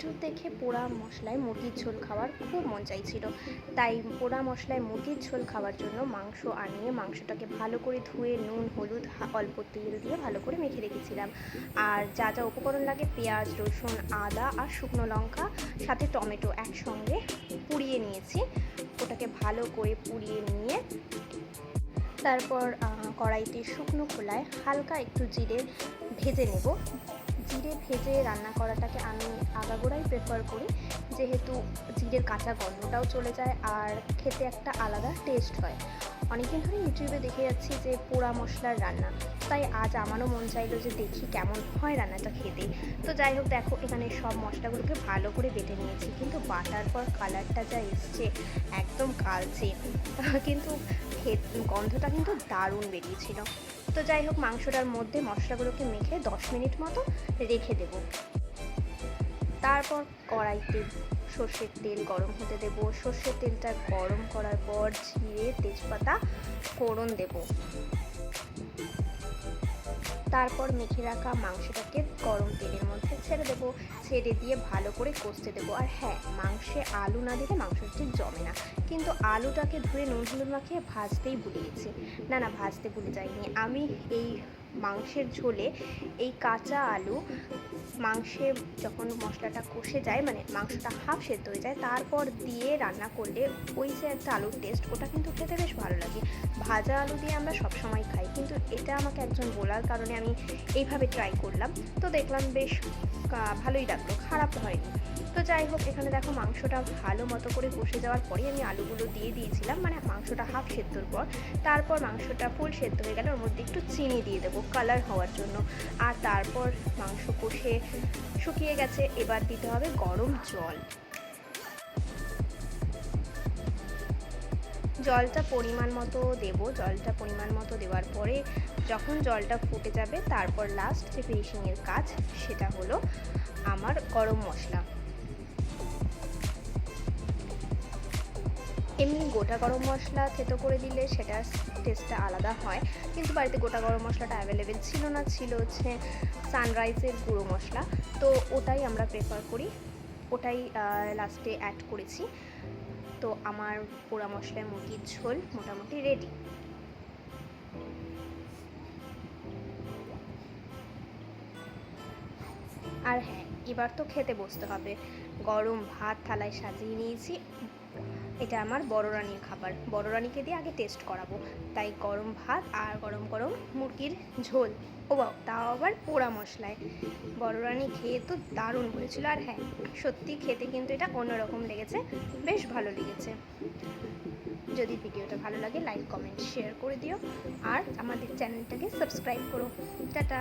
YouTube দেখে পোড়া মশলায় মুরগির ঝোল খাওয়ার খুব মন চাইছিল, তাই পোড়া মশলায় মুরগির ঝোল খাওয়ার জন্য মাংস আনিয়ে মাংসটাকে ভালো করে ধুয়ে নুন হলুদ অল্প তেল দিয়ে ভালো করে মেখে রেখেছিলাম। আর যা যা উপকরণ লাগে পেঁয়াজ রসুন আদা আর শুকনো লঙ্কা সাথে টমেটো একসঙ্গে পুড়িয়ে নিয়েছি। ওটাকে ভালো করে পুড়িয়ে নিয়ে তারপর কড়াইতে শুকনো খোলায় হালকা একটু জিরে ভেজে নেব। জিরে ভেজে রান্না করাটাকে আমি আগাগোড়াই প্রেফার করি, যেহেতু জিরের কাঁচা গন্ধটাও চলে যায় আর খেতে একটা আলাদা টেস্ট হয়। অনেকদিন ধরে ইউটিউবে দেখে যাচ্ছি যে পোড়া মশলার রান্না, তাই আজ আমারও মন চাইলো যে দেখি কেমন হয় রান্নাটা খেতে। তো যাই হোক, দেখো এখানে সব মশলাগুলোকে ভালো করে বেটে নিয়েছি, কিন্তু বাটার পর কালারটা যা এসছে একদম কালচে, কিন্তু গন্ধটা কিন্তু দারুণ বেরিয়েছিল। তো যাই হোক, মাংসটার মধ্যে মশলাগুলোকে মেখে 10 মিনিট মতো রেখে দেব। তারপর কড়াইতে সর্ষের তেল গরম হতে দেব। সর্ষের তেলটা গরম করার পর জিরে তেজপাতা ফোড়ন দেব। তারপর মেখে রাখা মাংসটাকে গরম তেলের মধ্যে ছেড়ে দেবো। ছেড়ে দিয়ে ভালো করে কষতে দেবো। আর হ্যাঁ, মাংসে আলু না দিলে মাংসটি জমে না, কিন্তু আলুটাকে ধুয়ে নুন হলুদ মাখিয়ে ভাজতেই ভুলে গেছি। না ভাজতে ভুলে যাইনি আমি। এই মাংসের ঝোলে এই কাঁচা আলু মাংসে যখন মশলাটা কষে যায়, মানে মাংসটা হাফ সেদ্ধ হয়ে যায়, তারপর দিয়ে রান্না করলে ওই যে একটা আলুর টেস্ট, ওটা কিন্তু খেতে বেশ ভালো লাগে। ভাজা আলু দিয়ে আমরা সবসময় খাই, কিন্তু এটা আমাকে একজন বলার কারণে আমি এইভাবে ট্রাই করলাম। তো দেখলাম বেশ ভালোই লাগলো, খারাপ হয়নি। তো যাই হোক, এখানে দেখো মাংসটা ভালো মতো করে কষে যাওয়ার পরেই আমি আলুগুলো দিয়ে দিয়েছিলাম, মানে মাংসটা হাফ সেদ্ধর পর। তারপর মাংসটা ফুল সেদ্ধ হয়ে গেলে ওর মধ্যে একটু চিনি দিয়ে দেবো কালার হওয়ার জন্য। আর তারপর মাংস কষে শুকিয়ে গেছে, এবার দিতে হবে গরম জল। জলটা পরিমাণ মতো দেবো। জলটা পরিমাণ মতো দেওয়ার পরে যখন জলটা ফুটে যাবে, তারপর লাস্ট যে ফিনিশিংয়ের কাজ, সেটা হলো আমার গরম মশলা। এমনি গোটা গরম মশলা থেতো করে দিলে সেটার টেস্টটা আলাদা হয়, কিন্তু বাড়িতে গোটা গরম মশলাটা অ্যাভেলেবেল ছিল না, ছিল হচ্ছে সানরাইজের গুঁড়ো মশলা। তো ওটাই আমরা প্রেফার করি, ওটাই লাস্টে অ্যাড করেছি। তো আমার পোড়া মশলায় মুরগির ঝোল মোটামুটি রেডি। আর হ্যাঁ, এবার তো খেতে বসতে হবে। গরম ভাত থালায় সাজিয়ে নিয়েছি। এটা আমার বড় রানীর খাবার, বড় রানীকে দিয়ে আগে টেস্ট করাবো, তাই গরম ভাত আর গরম গরম মুরগির ঝোল, ও বাবা, তাও আবার পোড়া মশলায়। বড় রানী খেয়ে তো দারুণ বলেছিল। আর হ্যাঁ, সত্যি খেতে কিন্তু এটা অন্যরকম লেগেছে, বেশ ভালো লেগেছে। যদি ভিডিওটা ভালো লাগে লাইক কমেন্ট শেয়ার করে দিও, আর আমাদের চ্যানেলটাকে সাবস্ক্রাইব করো। টাটা।